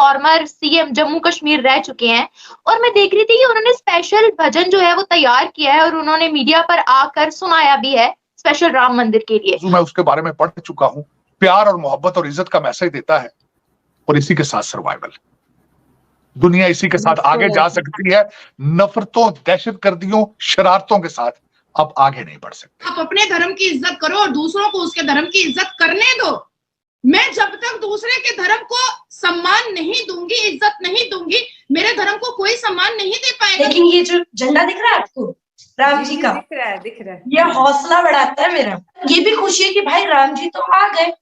Farmer CM Jammu Kashmir रह चुके हैं, और मैं देख रही थी कि उन्होंने स्पेशल भजन जो है वो तैयार किया है और उन्होंने मीडिया पर आकर सुनाया भी है स्पेशल राम मंदिर के लिए। मैं उसके बारे में पढ़ चुका हूँ। प्यार और मोहब्बत और इज्जत का मैसेज देता है और इसी के साथ सर्वाइवल। दुनिया इसी के साथ आगे जा सकती है। नफरतों, दहशतगर्दियों, शरारतों के साथ अब आगे नहीं बढ़ सकते। आप अपने धर्म की इज्जत करो और दूसरों को उसके धर्म की इज्जत करने दो। मैं जब तक दूसरे के धर्म को सम्मान नहीं दूंगी, इज्जत नहीं दूंगी, मेरे धर्म को कोई सम्मान नहीं दे पाएगा। लेकिन ये जो झंडा दिख रहा है आपको राम जी का, दिख रहा है, ये हौसला बढ़ाता है मेरा। ये भी खुशी है कि भाई राम जी तो आ गए,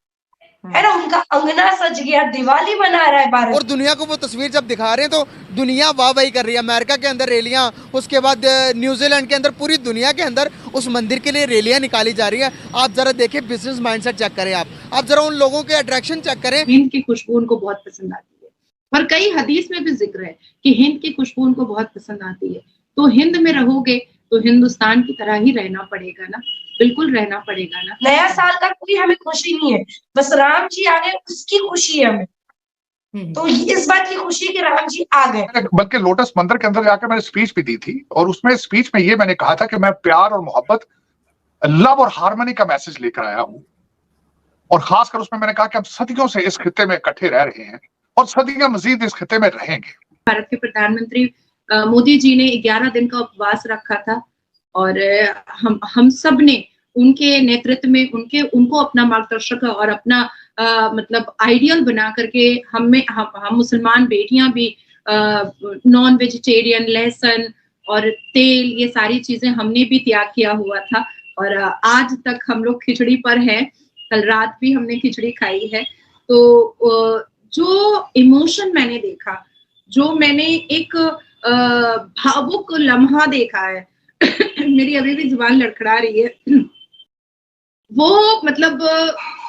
है ना, उनका अंगना सज गया, दिवाली मना रहा है भारत। और दुनिया को वो तस्वीर जब दिखा रहे हैं तो दुनिया वाहवाही कर रही है। अमेरिका के अंदर रैलियां, उसके बाद न्यूजीलैंड के अंदर, पूरी दुनिया के अंदर उस मंदिर के लिए रैलियां निकाली जा रही है। आप जरा देखिए, बिजनेस माइंडसेट चेक करें, आप जरा उन लोगों के अट्रैक्शन चेक करें। हिंद की खुशबू उनको बहुत पसंद आती है, और कई हदीस में भी जिक्र है कि हिंद की खुशबू उनको बहुत पसंद आती है। तो हिंद में रहोगे तो हिंदुस्तान की तरह ही रहना पड़ेगा ना, बिल्कुल रहना पड़ेगा ना। नया साल का कोई हमें खुशी नहीं है, बस राम जी आ गए उसकी खुशी है हमें। तो इस बात की खुशी है कि राम जी आ गए। बल्कि लोटस मंदिर के अंदर जाकर मैंने स्पीच भी दी थी, और उसमें स्पीच में ये मैंने कहा था कि मैं प्यार और मोहब्बत, लव और हार्मनी का मैसेज लेकर आया हूं। और खासकर उसमें मैंने कहा कि हम सदियों से इस खित्ते में इकट्ठे रह रहे हैं और सदियां मजीद इस खित्ते में रहेंगे। भारत के प्रधानमंत्री मोदी जी ने 11 दिन का उपवास रखा था, और हम सब ने उनके नेतृत्व में उनको अपना मार्गदर्शक और अपना मतलब आइडियल बना करके हम मुसलमान बेटियां भी नॉन वेजिटेरियन, लहसुन और तेल, ये सारी चीजें हमने भी त्याग किया हुआ था। और आज तक हम लोग खिचड़ी पर हैं, कल रात भी हमने खिचड़ी खाई है। तो जो इमोशन मैंने देखा, जो मैंने एक भावुक लम्हा देखा है मेरी अभी भी जुबान लड़खड़ा रही है, वो मतलब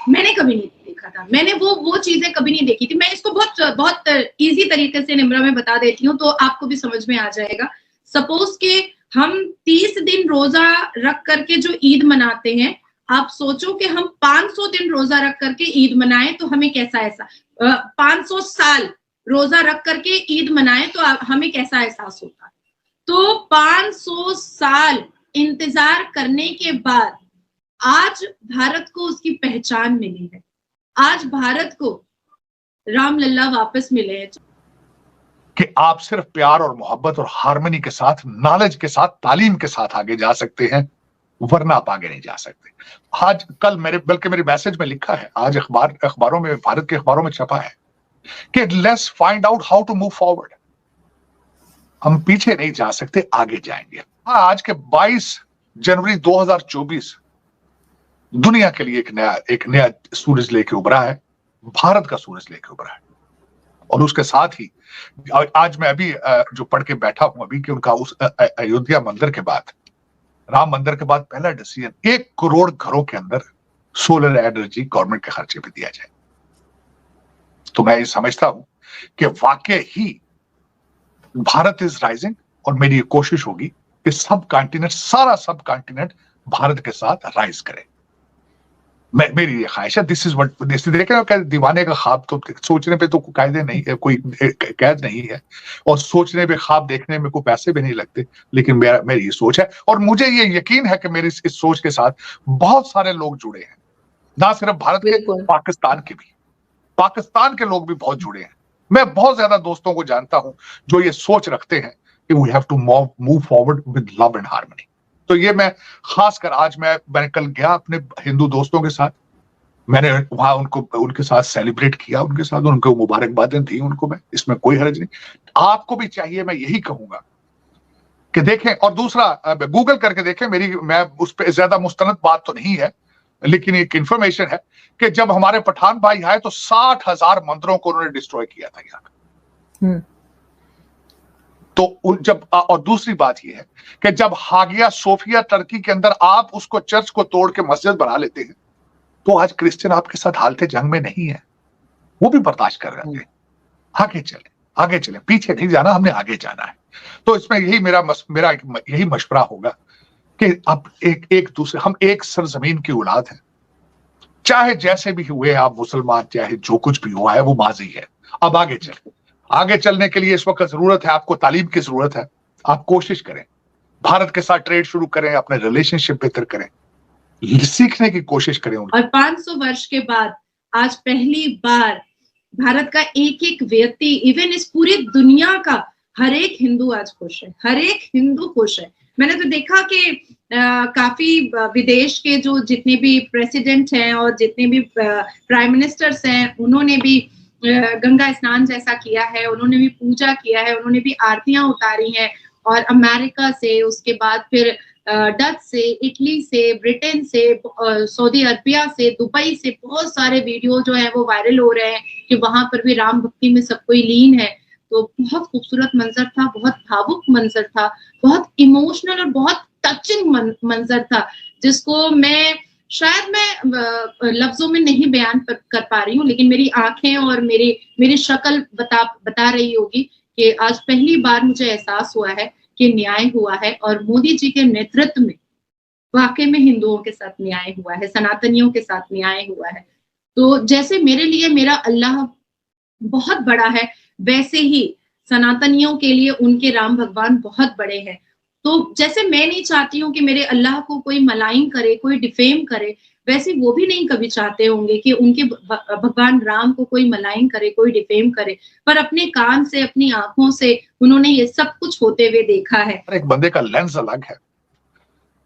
मैंने कभी नहीं देखा था। मैंने वो चीजें कभी नहीं देखी थी। मैं इसको बहुत इजी तरीके से निम्रा में बता देती हूँ तो आपको भी समझ में आ जाएगा। सपोज के हम 30 दिन रोजा रख करके जो ईद मनाते हैं, आप सोचो कि हम 500 दिन रोजा रख करके ईद मनाएं तो हमें कैसा ऐसा 500 साल रोजा रख करके ईद मनाएं तो हमें कैसा एहसास होता। तो 500 साल इंतजार करने के बाद आज भारत को उसकी पहचान मिली है। आज भारत को राम लल्ला वापस मिले हैं कि आप सिर्फ प्यार और मोहब्बत और हार्मनी के साथ, नॉलेज के साथ, तालीम के साथ आगे जा सकते हैं, वरना आप आगे नहीं जा सकते। आज कल बल्कि मेरे मैसेज में लिखा है, आज अखबारों में, भारत के अखबारों में छपा है कि let's find out how to move forward. हम पीछे नहीं जा सकते, आगे जाएंगे। आज के 22 जनवरी 2024 दुनिया के लिए एक नया सूरज लेके उभरा है, भारत का सूरज लेके उभरा है। और उसके साथ ही आज मैं अभी जो पढ़ के बैठा हूं अभी कि उनका उस अयोध्या मंदिर के बाद, राम मंदिर के बाद पहला डिसीजन 1 करोड़ घरों के अंदर सोलर एनर्जी गवर्नमेंट के खर्चे पे दिया जाए। तो मैं ये समझता हूं कि वाकई ही भारत इज राइजिंग, और मेरी ये कोशिश होगी कि सारा सब कॉन्टिनेंट भारत के साथ राइज करे। मेरी ये ख्वाहिश है। दिस इज व्हाट देखे दीवाने का ख्वाब तो सोचने पे तो कायदे नहीं है, कोई कैद नहीं है, और सोचने पे ख्वाब देखने में कोई पैसे भी नहीं लगते। लेकिन मेरी ये सोच है, और मुझे ये यकीन है कि मेरी इस सोच के साथ बहुत सारे लोग जुड़े हैं, ना सिर्फ भारत के, पाकिस्तान के भी, पाकिस्तान के लोग भी बहुत जुड़े हैं। मैं बहुत ज्यादा दोस्तों को जानता हूं जो ये सोच रखते हैं कि we have to move forward with love and harmony. तो ये मैं खासकर आज मैंने कल गया अपने हिंदू दोस्तों के साथ, मैंने वहां उनके साथ सेलिब्रेट किया, उनके साथ उनको मुबारकबादें दी उनको। मैं इसमें कोई हर्ज नहीं, आपको भी चाहिए। मैं यही कहूंगा कि देखें, और दूसरा गूगल करके देखें, मैं उस पर ज्यादा मुस्तनद बात तो नहीं है, लेकिन एक इंफॉर्मेशन है कि जब हमारे पठान भाई आए तो 60,000 मंदिरों को उन्होंने डिस्ट्रॉय किया था यहाँ। तो और दूसरी बात यह है कि जब हागिया सोफिया टर्की के अंदर आप उसको चर्च को तोड़ के मस्जिद बना लेते हैं, तो आज क्रिश्चियन आपके साथ हालते जंग में नहीं है, वो भी बर्दाश्त कर रहे हैं। आगे चले, पीछे नहीं जाना, हमने आगे जाना है। तो इसमें यही मेरा यही मशवरा होगा कि अब एक दूसरे, हम एक सरजमीन की औलाद हैं, चाहे जैसे भी हुए आप मुसलमान, चाहे जो कुछ भी हुआ है वो माजी है। अब आगे चले, आगे चलने के लिए इस वक्त जरूरत है, आपको तालीम की जरूरत है। आप कोशिश करें, भारत के साथ ट्रेड शुरू करें, अपने रिलेशनशिप बेहतर करें, सीखने की कोशिश करें। और 500 वर्ष के बाद आज पहली बार भारत का एक एक व्यक्ति, इवन इस पूरी दुनिया का हर एक हिंदू आज खुश है, हर एक हिंदू खुश है। मैंने तो देखा कि काफी विदेश के जो जितने भी प्रेसिडेंट हैं और जितने भी प्राइम मिनिस्टर्स हैं, उन्होंने भी गंगा स्नान जैसा किया है, उन्होंने भी पूजा किया है, उन्होंने भी आरतियां उतारी हैं। और अमेरिका से, उसके बाद फिर डच से, इटली से, ब्रिटेन से, सऊदी अरबिया से, दुबई से बहुत सारे वीडियो जो है वो वायरल हो रहे हैं कि वहां पर भी राम भक्ति में सब कोई लीन है। तो बहुत खूबसूरत मंजर था, बहुत भावुक मंजर था, बहुत इमोशनल और बहुत टचिंग मंजर था, जिसको मैं लफ्जों में नहीं बयान कर पा रही हूँ, लेकिन मेरी आंखें और मेरी शक्ल बता रही होगी कि आज पहली बार मुझे एहसास हुआ है कि न्याय हुआ है और मोदी जी के नेतृत्व में वाकई में हिंदुओं के साथ न्याय हुआ है, सनातनियों के साथ न्याय हुआ है। तो जैसे मेरे लिए मेरा अल्लाह बहुत बड़ा है, वैसे ही सनातनियों के लिए उनके राम भगवान बहुत बड़े हैं। तो जैसे मैं नहीं चाहती हूँ कि मेरे अल्लाह को कोई मलाइन करे, कोई डिफेम करे, वैसे वो भी नहीं कभी चाहते होंगे कि उनके भगवान राम को कोई मलाइन करे, कोई डिफेम करे। पर अपने कान से, अपनी आंखों से उन्होंने ये सब कुछ होते हुए देखा है। एक बंदे का लेंस अलग है।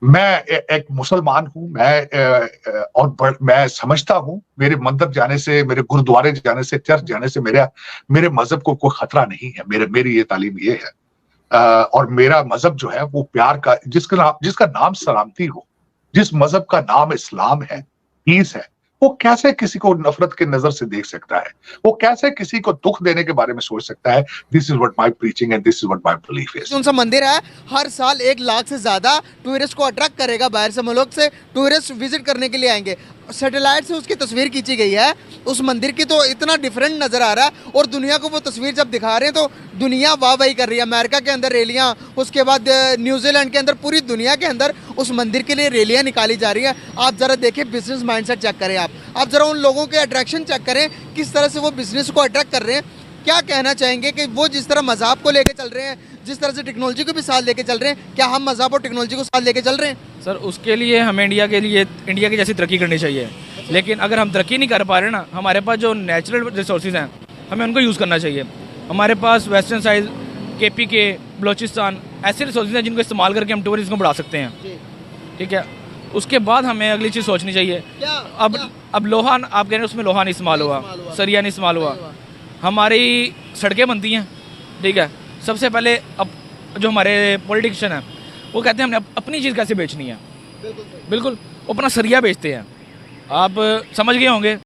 मैं एक मुसलमान हूं, मैं समझता हूं मेरे मंदिर जाने से, मेरे गुरुद्वारे जाने से, चर्च जाने से मेरे मजहब को कोई खतरा नहीं है। मेरी ये तालीम ये है, और मेरा मजहब जो है वो प्यार का, जिसका नाम सलामती हो, जिस मजहब का नाम इस्लाम है, पीस है, वो कैसे किसी को नफरत की नजर से देख सकता है? वो कैसे किसी को दुख देने के बारे में सोच सकता है? This is what my preaching and this is what my belief is. कौन सा मंदिर है, हर साल 1 लाख से ज्यादा टूरिस्ट को अट्रैक्ट करेगा। बाहर से मुल्क से टूरिस्ट विजिट करने के लिए आएंगे। सैटेलाइट से उसकी तस्वीर खींची गई है उस मंदिर की, तो इतना डिफरेंट नजर आ रहा है। और दुनिया को वो तस्वीर जब दिखा रहे हैं तो दुनिया वाहवाही कर रही है। अमेरिका के अंदर रैलियां, उसके बाद न्यूजीलैंड के अंदर, पूरी दुनिया के अंदर उस मंदिर के लिए रैलियां निकाली जा रही है। आप जरा देखिए, बिजनेस माइंडसेट चेक करें। आप जरा उन लोगों के अट्रैक्शन चेक करें, किस तरह से वो बिजनेस को अट्रैक्ट कर रहे हैं। क्या कहना चाहेंगे कि वो जिस तरह मज़हब को लेके चल रहे हैं, जिस तरह से टेक्नोलॉजी को भी साथ लेके चल रहे हैं, क्या हम मज़हब और टेक्नोलॉजी को साथ लेके चल रहे हैं? सर, उसके लिए हमें इंडिया की जैसी तरक्की करनी चाहिए। लेकिन अगर हम तरक्की नहीं कर पा रहे ना, हमारे पास जो नेचुरल रिसोर्सेज हैं हमें उनको यूज़ करना चाहिए। हमारे पास वेस्टर्न साइड, KPK, बलोचिस्तान, ऐसे रिसोर्सेज हैं जिनको इस्तेमाल करके हम टूरिज्म को बढ़ा सकते हैं। ठीक है, उसके बाद हमें अगली चीज़ सोचनी चाहिए। अब लोहा, आप कह रहे हैं उसमें लोहा नहीं इस्तेमाल हुआ, सरिया नहीं इस्तेमाल हुआ। हमारी सड़कें बनती हैं, ठीक है, सबसे पहले अब जो हमारे पॉलिटिशियन हैं वो कहते हैं हमने अपनी चीज़ कैसे बेचनी है। बिल्कुल, वो अपना सरिया बेचते हैं। आप समझ गए होंगे